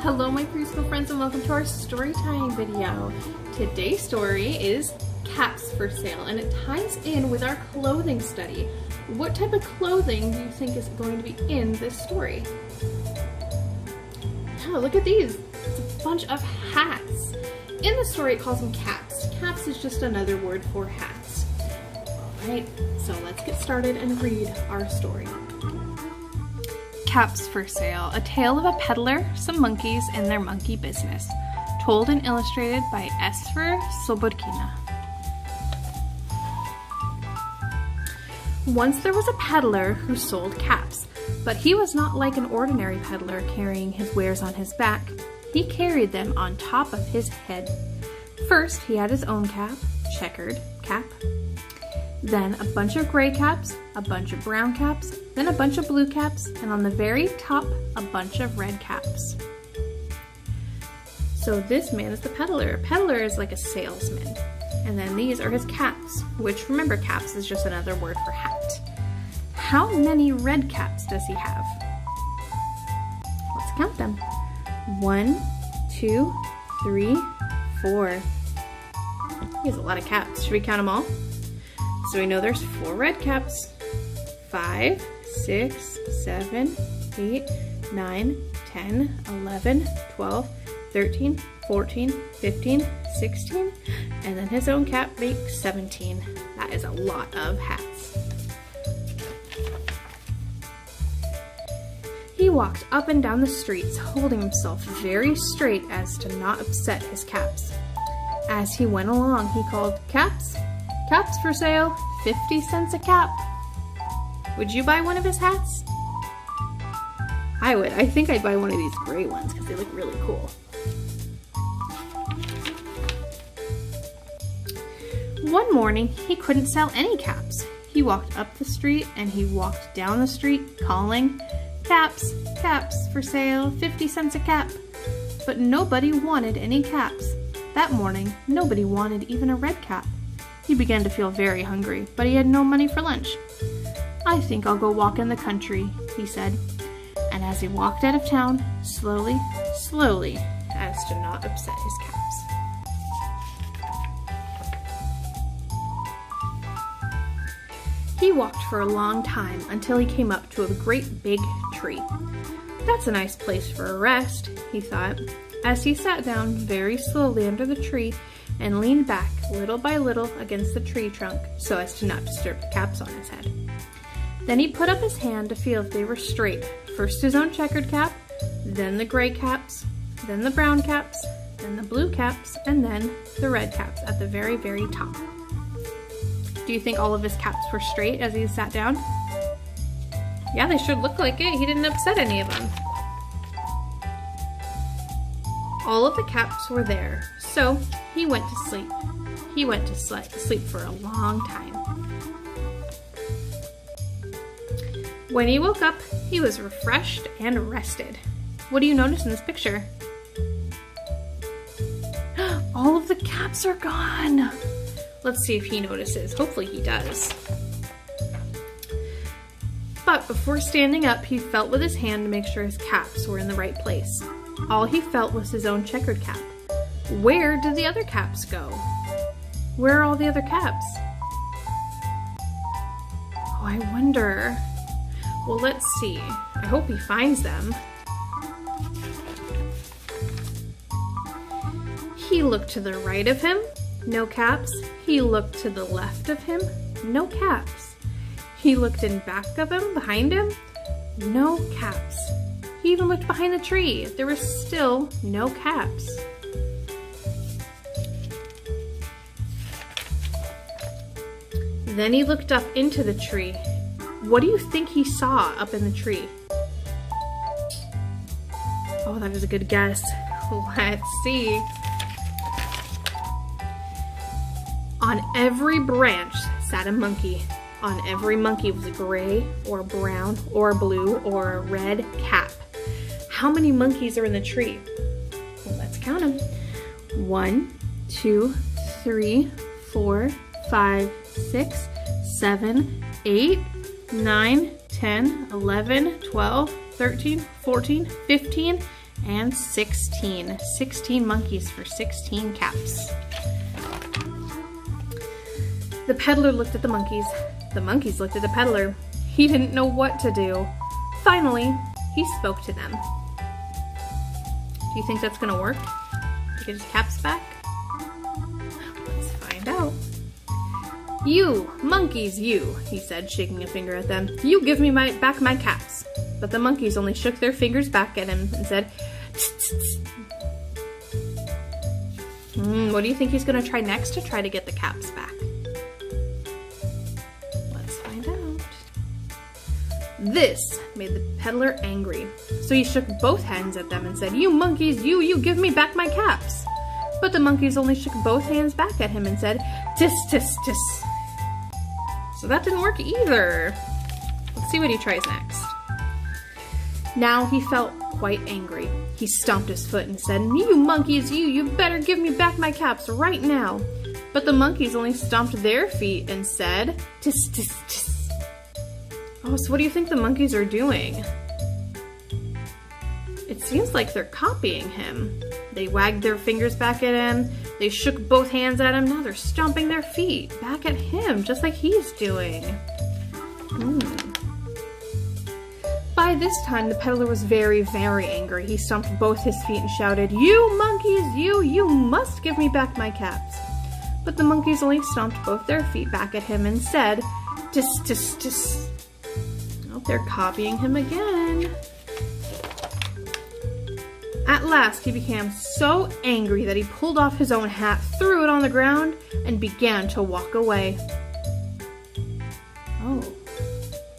Hello my preschool friends and welcome to our story time video. Today's story is caps for sale and it ties in with our clothing study. What type of clothing do you think is going to be in this story? Yeah, look at these. It's a bunch of hats. In the story it calls them caps. Caps is just another word for hats. Alright, so let's get started and read our story. Caps for Sale, a tale of a peddler, some monkeys, and their monkey business. Told and illustrated by Esther Slobodkina. Once there was a peddler who sold caps, but he was not like an ordinary peddler carrying his wares on his back. He carried them on top of his head. First, he had his own cap, checkered cap. Then a bunch of gray caps, a bunch of brown caps, then a bunch of blue caps, and on the very top, a bunch of red caps. So this man is the peddler. A peddler is like a salesman. And then these are his caps, which remember caps is just another word for hat. How many red caps does he have? Let's count them. 1, 2, 3, 4. He has a lot of caps. Should we count them all? So we know there's 4 red caps. 5, 6, 7, 8, 9, 10, 11, 12, 13, 14, 15, 16, and then his own cap makes 17. That is a lot of hats. He walked up and down the streets, holding himself very straight as to not upset his caps. As he went along, he called, "Caps? Caps for sale, 50 cents a cap." Would you buy one of his hats? I would. I think I'd buy one of these gray ones because they look really cool. One morning, he couldn't sell any caps. He walked up the street and he walked down the street calling, "Caps, caps for sale, 50 cents a cap." But nobody wanted any caps. That morning, nobody wanted even a red cap. He began to feel very hungry, but he had no money for lunch. "I think I'll go walk in the country," he said. And as he walked out of town, slowly, slowly, as to not upset his caps. He walked for a long time until he came up to a great big tree. "That's a nice place for a rest," he thought, as he sat down very slowly under the tree and leaned back little by little against the tree trunk so as to not disturb the caps on his head. Then he put up his hand to feel if they were straight. First his own checkered cap, then the gray caps, then the brown caps, then the blue caps, and then the red caps at the very, very top. Do you think all of his caps were straight as he sat down? Yeah, they should look like it. He didn't upset any of them. All of the caps were there, so he went to sleep. He went to sleep for a long time. When he woke up, he was refreshed and rested. What do you notice in this picture? All of the caps are gone. Let's see if he notices. Hopefully he does. But before standing up, he felt with his hand to make sure his caps were in the right place. All he felt was his own checkered cap. Where did the other caps go? Where are all the other caps? Oh, I wonder. Well, let's see. I hope he finds them. He looked to the right of him, no caps. He looked to the left of him, no caps. He looked in back of him, behind him, no caps. He even looked behind the tree. There was still no caps. Then he looked up into the tree. What do you think he saw up in the tree? Oh, that is a good guess. Let's see. On every branch sat a monkey. On every monkey was a gray or brown or blue or a red cap. How many monkeys are in the tree? Well, let's count them. 1, 2, 3, 4, 5, 6, 7, 8, 9, 10, 11, 12, 13, 14, 15, And 16. 16 monkeys for 16 caps. The peddler looked at the monkeys. The monkeys looked at the peddler. He didn't know what to do. Finally, he spoke to them. Do you think that's gonna work? To get his caps back? Let's find out. You, monkeys, you, he said, shaking a finger at them. You give me back my caps. But the monkeys only shook their fingers back at him and said, tss, tss, tss. What do you think he's gonna try next to try to get the caps back? Let's find out. This made the peddler angry, so he shook both hands at them and said, You monkeys, you give me back my caps. But the monkeys only shook both hands back at him and said, Tis, tis, tis. So that didn't work either. Let's see what he tries next. Now he felt quite angry. He stomped his foot and said, You monkeys, you better give me back my caps right now. But the monkeys only stomped their feet and said, Tis, tis, tis. Oh, so what do you think the monkeys are doing? It seems like they're copying him. They wagged their fingers back at him. They shook both hands at him. Now they're stomping their feet back at him, just like he's doing. By this time, the peddler was very, very angry. He stomped both his feet and shouted, You monkeys, you must give me back my caps. But the monkeys only stomped both their feet back at him and said, Tis, tis, tis. Oh, they're copying him again. At last, he became so angry that he pulled off his own hat, threw it on the ground, and began to walk away. Oh,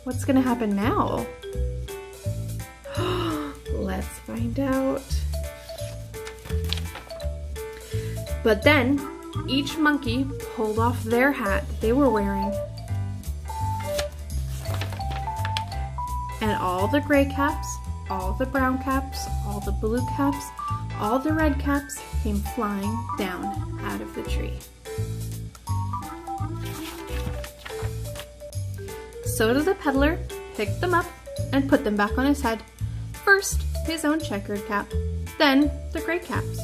what's gonna happen now? Let's find out. But then, each monkey pulled off their hat they were wearing. And all the gray caps, all the brown caps, all the blue caps, all the red caps came flying down out of the tree. So did the peddler pick them up and put them back on his head. First, his own checkered cap, then the gray caps,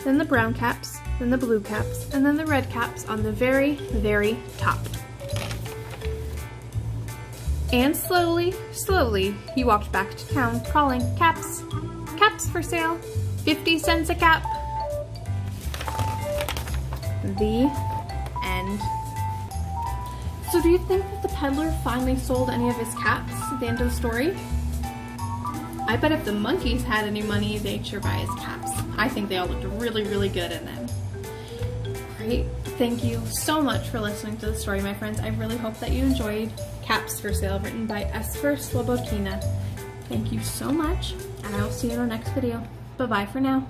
then the brown caps, then the blue caps, and then the red caps on the very, very top. And slowly, slowly, he walked back to town, calling, Caps, caps for sale, 50 cents a cap. The end. So do you think that the peddler finally sold any of his caps at the end of the story? I bet if the monkeys had any money, they'd sure buy his caps. I think they all looked really, really good in them. Great. Thank you so much for listening to the story, my friends. I really hope that you enjoyed Caps for Sale, written by Esper Slobodkina. Thank you so much, and I will see you in our next video. Bye-bye for now.